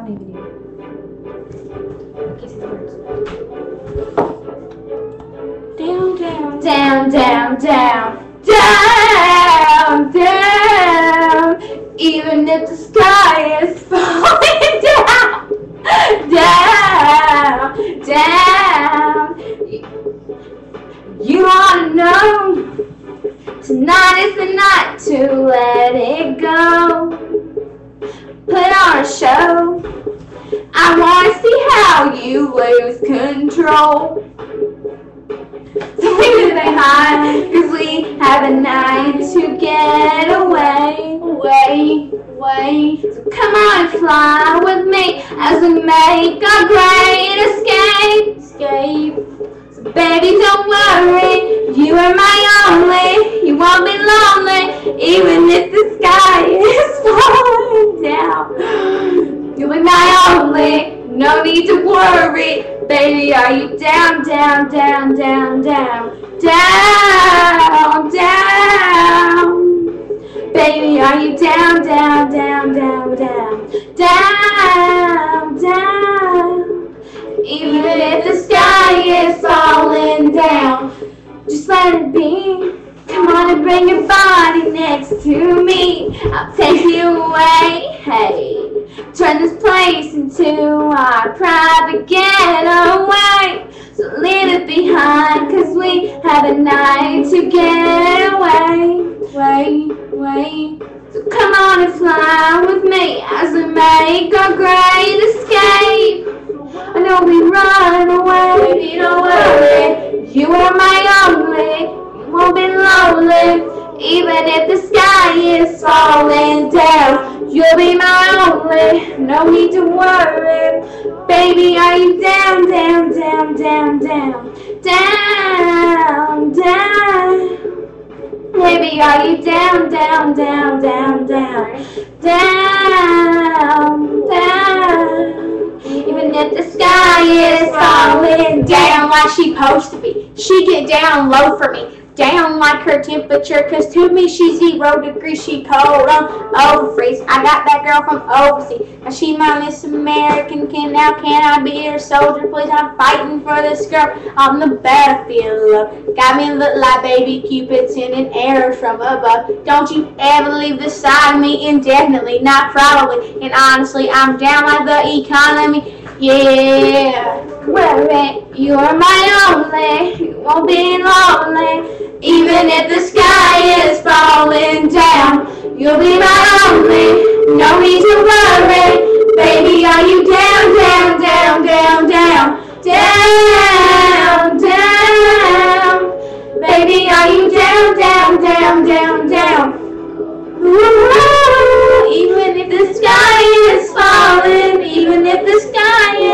funny video. Okay, say the words. Down, down, down, down, down, down, down. Even if the sky is falling down, down, down. You ought to know tonight is the night to let it go. Put on a show. I want to see how you lose control. So we can stay high, cause we have a night to get away, away. So come on and fly with me as we make our great escape. So baby, don't worry, you are my only. You won't be lonely, even if the sky is falling down. You'll be my only. No need to worry, baby, are you down, down, down, down, down, down, down? Baby, are you down, down, down, down, down, down, down? Even if the sky is falling down, just let it be. Come on and bring your body next to me. I'll take you away, hey. Turn this place into our private getaway. So leave it behind, cause we have a night to get away, way. So come on and fly with me as we make our great escape. I know we run away, baby, don't worry. You are my only. Won't be lonely, even if the sky is falling down. You'll be my only, no need to worry. Baby, are you down, down, down, down, down, down, down? Baby, are you down, down, down, down, down, down, down? Even if the sky is falling down like she supposed to be, she get down low for me. Down like her temperature, cause to me she's 0 degrees, she cold on overfreeze. I got that girl from overseas, now she my Miss American. Can I be her soldier, please? I'm fighting for this girl on the battlefield. Got me look like baby Cupid sending arrows from above. Don't you ever leave the side of me indefinitely, not probably. And honestly, I'm down like the economy. Yeah, worry, you are my only. You won't be lonely. Even if the sky is falling down, you'll be my only. No need to worry. Baby, are you down, down, down, down, down, down, down? Baby, are you down, down, down, down, down? Ooh, even if the sky is falling, even if the sky is